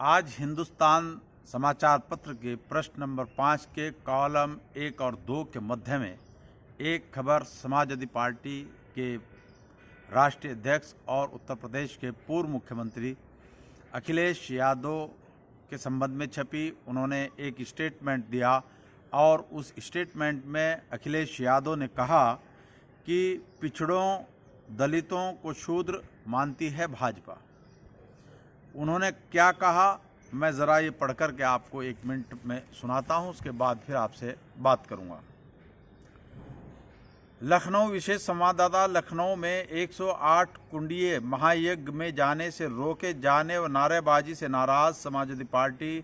आज हिंदुस्तान समाचार पत्र के प्रश्न नंबर 5 के कॉलम 1 और 2 के मध्य में एक खबर समाजवादी पार्टी के राष्ट्रीय अध्यक्ष और उत्तर प्रदेश के पूर्व मुख्यमंत्री अखिलेश यादव के संबंध में छपी। उन्होंने एक स्टेटमेंट दिया और उस स्टेटमेंट में अखिलेश यादव ने कहा कि पिछड़ों दलितों को शूद्र मानती है भाजपा। उन्होंने क्या कहा, मैं ज़रा ये पढ़कर के आपको 1 मिनट में सुनाता हूँ, उसके बाद फिर आपसे बात करूँगा। लखनऊ विशेष संवाददाता। लखनऊ में 108 कुंडीय महायज्ञ में जाने से रोके जाने व नारेबाजी से नाराज समाजवादी पार्टी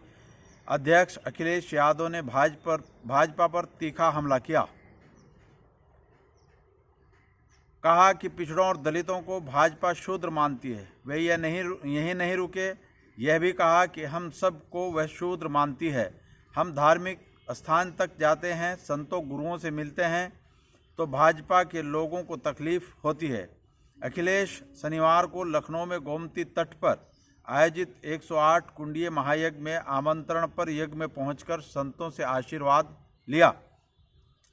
अध्यक्ष अखिलेश यादव ने भाजपा पर तीखा हमला किया। कहा कि पिछड़ों और दलितों को भाजपा शूद्र मानती है। वे यही नहीं रुके, यह भी कहा कि हम सबको वह शूद्र मानती है। हम धार्मिक स्थान तक जाते हैं, संतों गुरुओं से मिलते हैं तो भाजपा के लोगों को तकलीफ होती है। अखिलेश शनिवार को लखनऊ में गोमती तट पर आयोजित 108 कुंडीय महायज्ञ में आमंत्रण पर यज्ञ में पहुंचकर संतों से आशीर्वाद लिया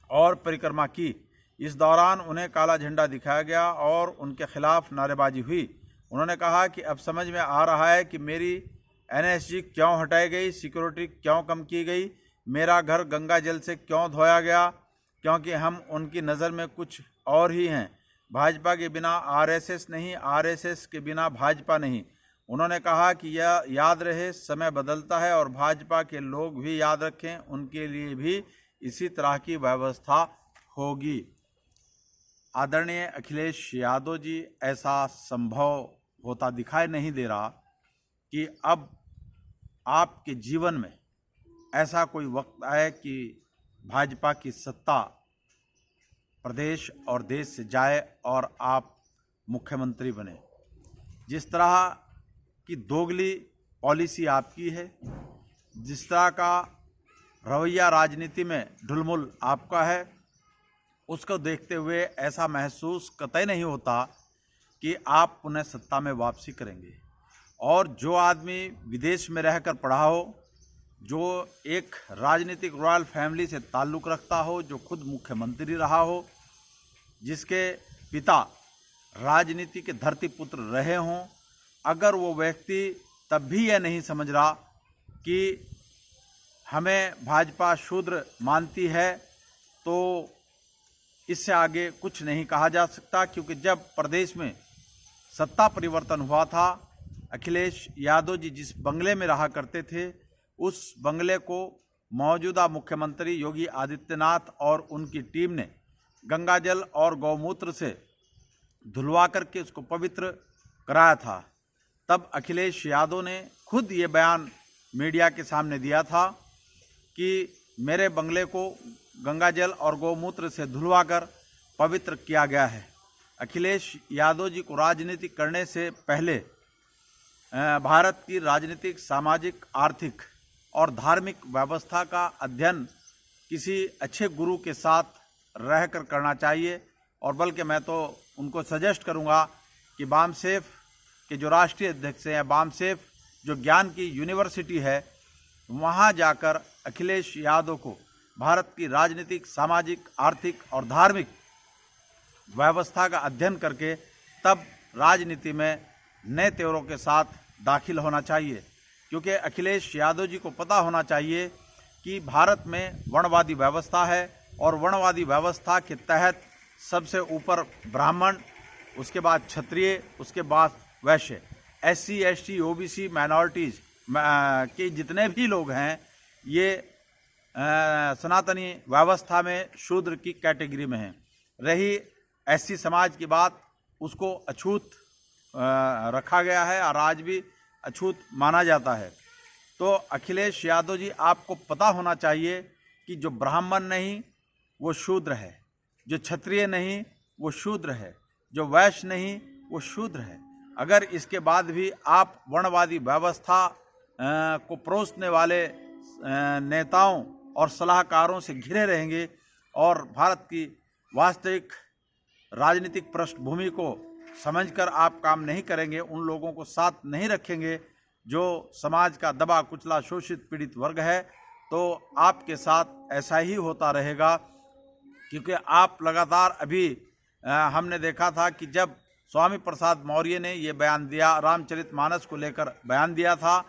और परिक्रमा की। इस दौरान उन्हें काला झंडा दिखाया गया और उनके खिलाफ नारेबाजी हुई। उन्होंने कहा कि अब समझ में आ रहा है कि मेरी एनएसजी क्यों हटाई गई, सिक्योरिटी क्यों कम की गई, मेरा घर गंगा जल से क्यों धोया गया, क्योंकि हम उनकी नज़र में कुछ और ही हैं। भाजपा के बिना आरएसएस नहीं, आरएसएस के बिना भाजपा नहीं। उन्होंने कहा कि यह याद रहे, समय बदलता है और भाजपा के लोग भी याद रखें, उनके लिए भी इसी तरह की व्यवस्था होगी। आदरणीय अखिलेश यादव जी, ऐसा संभव होता दिखाई नहीं दे रहा कि अब आपके जीवन में ऐसा कोई वक्त आए कि भाजपा की सत्ता प्रदेश और देश से जाए और आप मुख्यमंत्री बने। जिस तरह की दोगली पॉलिसी आपकी है, जिस तरह का रवैया राजनीति में ढुलमुल आपका है, उसको देखते हुए ऐसा महसूस कतई नहीं होता कि आप पुनः सत्ता में वापसी करेंगे। और जो आदमी विदेश में रहकर पढ़ा हो, जो एक राजनीतिक रॉयल फैमिली से ताल्लुक़ रखता हो, जो खुद मुख्यमंत्री रहा हो, जिसके पिता राजनीति के धरती पुत्र रहे हों, अगर वो व्यक्ति तब भी यह नहीं समझ रहा कि हमें भाजपा शूद्र मानती है, तो इससे आगे कुछ नहीं कहा जा सकता। क्योंकि जब प्रदेश में सत्ता परिवर्तन हुआ था, अखिलेश यादव जी जिस बंगले में रहा करते थे, उस बंगले को मौजूदा मुख्यमंत्री योगी आदित्यनाथ और उनकी टीम ने गंगाजल और गौमूत्र से धुलवा करके उसको पवित्र कराया था। तब अखिलेश यादव ने खुद ये बयान मीडिया के सामने दिया था कि मेरे बंगले को गंगाजल और गौमूत्र से धुलवाकर पवित्र किया गया है। अखिलेश यादव जी को राजनीति करने से पहले भारत की राजनीतिक, सामाजिक, आर्थिक और धार्मिक व्यवस्था का अध्ययन किसी अच्छे गुरु के साथ रहकर करना चाहिए। और बल्कि मैं तो उनको सजेस्ट करूंगा कि बामसेफ के जो राष्ट्रीय अध्यक्ष हैं, बामसेफ जो ज्ञान की यूनिवर्सिटी है, वहां जाकर अखिलेश यादव को भारत की राजनीतिक, सामाजिक, आर्थिक और धार्मिक व्यवस्था का अध्ययन करके तब राजनीति में नए तेवरों के साथ दाखिल होना चाहिए। क्योंकि अखिलेश यादव जी को पता होना चाहिए कि भारत में वर्णवादी व्यवस्था है और वर्णवादी व्यवस्था के तहत सबसे ऊपर ब्राह्मण, उसके बाद क्षत्रिय, उसके बाद वैश्य, SC, ST, OBC, माइनॉरिटीज़ के जितने भी लोग हैं, ये सनातनी व्यवस्था में शूद्र की कैटेगरी में हैं। रही SC समाज की बात, उसको अछूत रखा गया है और आज भी अछूत माना जाता है। तो अखिलेश यादव जी, आपको पता होना चाहिए कि जो ब्राह्मण नहीं वो शूद्र है, जो क्षत्रिय नहीं वो शूद्र है, जो वैश्य नहीं वो शूद्र है। अगर इसके बाद भी आप वर्णवादी व्यवस्था को परोसने वाले नेताओं और सलाहकारों से घिरे रहेंगे और भारत की वास्तविक राजनीतिक पृष्ठभूमि को समझकर आप काम नहीं करेंगे, उन लोगों को साथ नहीं रखेंगे, जो समाज का दबा कुचला शोषित पीड़ित वर्ग है, तो आपके साथ ऐसा ही होता रहेगा। क्योंकि आप लगातार अभी हमने देखा था कि जब स्वामी प्रसाद मौर्य ने ये बयान दिया, रामचरितमानस को लेकर बयान दिया था,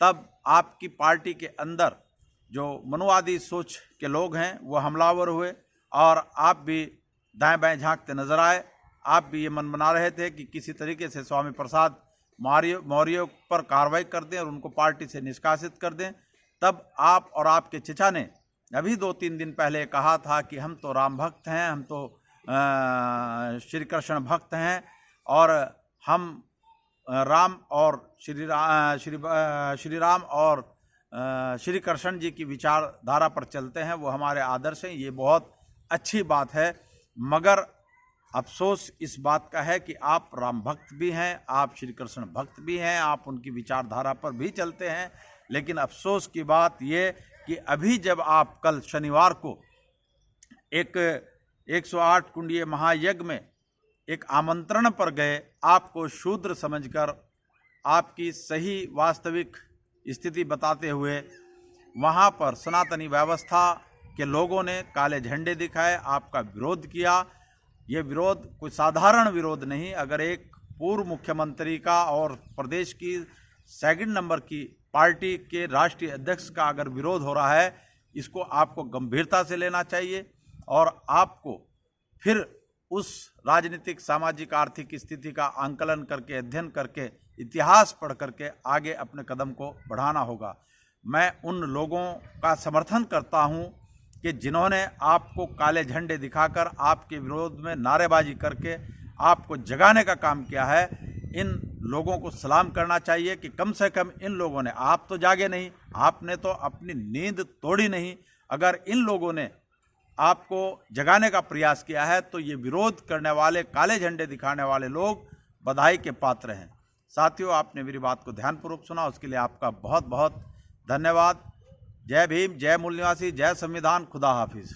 तब आपकी पार्टी के अंदर जो मनुवादी सोच के लोग हैं वो हमलावर हुए और आप भी दाएं बाएं झांकते नजर आए। आप भी ये मन बना रहे थे कि किसी तरीके से स्वामी प्रसाद मौर्य पर कार्रवाई कर दें और उनको पार्टी से निष्कासित कर दें। तब आप और आपके चचा ने अभी 2-3 दिन पहले कहा था कि हम तो राम भक्त हैं, हम तो श्री कृष्ण भक्त हैं और हम राम और श्री राम और श्री कृष्ण जी की विचारधारा पर चलते हैं, वो हमारे आदर्श हैं। ये बहुत अच्छी बात है, मगर अफसोस इस बात का है कि आप राम भक्त भी हैं, आप श्री कृष्ण भक्त भी हैं, आप उनकी विचारधारा पर भी चलते हैं। लेकिन अफसोस की बात ये कि अभी जब आप कल शनिवार को एक 108 कुंडीय महायज्ञ में एक आमंत्रण पर गए, आपको शूद्र समझकर आपकी सही वास्तविक स्थिति बताते हुए वहाँ पर सनातनी व्यवस्था के लोगों ने काले झंडे दिखाए, आपका विरोध किया। ये विरोध कोई साधारण विरोध नहीं। अगर एक पूर्व मुख्यमंत्री का और प्रदेश की सेकंड नंबर की पार्टी के राष्ट्रीय अध्यक्ष का अगर विरोध हो रहा है, इसको आपको गंभीरता से लेना चाहिए और आपको फिर उस राजनीतिक, सामाजिक, आर्थिक स्थिति का आंकलन करके, अध्ययन करके, इतिहास पढ़ करके आगे अपने कदम को बढ़ाना होगा। मैं उन लोगों का समर्थन करता हूं कि जिन्होंने आपको काले झंडे दिखाकर आपके विरोध में नारेबाजी करके आपको जगाने का काम किया है। इन लोगों को सलाम करना चाहिए कि कम से कम इन लोगों ने, आप तो जागे नहीं, आपने तो अपनी नींद तोड़ी नहीं। अगर इन लोगों ने आपको जगाने का प्रयास किया है तो ये विरोध करने वाले, काले झंडे दिखाने वाले लोग बधाई के पात्र हैं। साथियों, आपने मेरी बात को ध्यानपूर्वक सुना, उसके लिए आपका बहुत बहुत धन्यवाद। जय भीम, जय मूल निवासी, जय संविधान, खुदा हाफिज।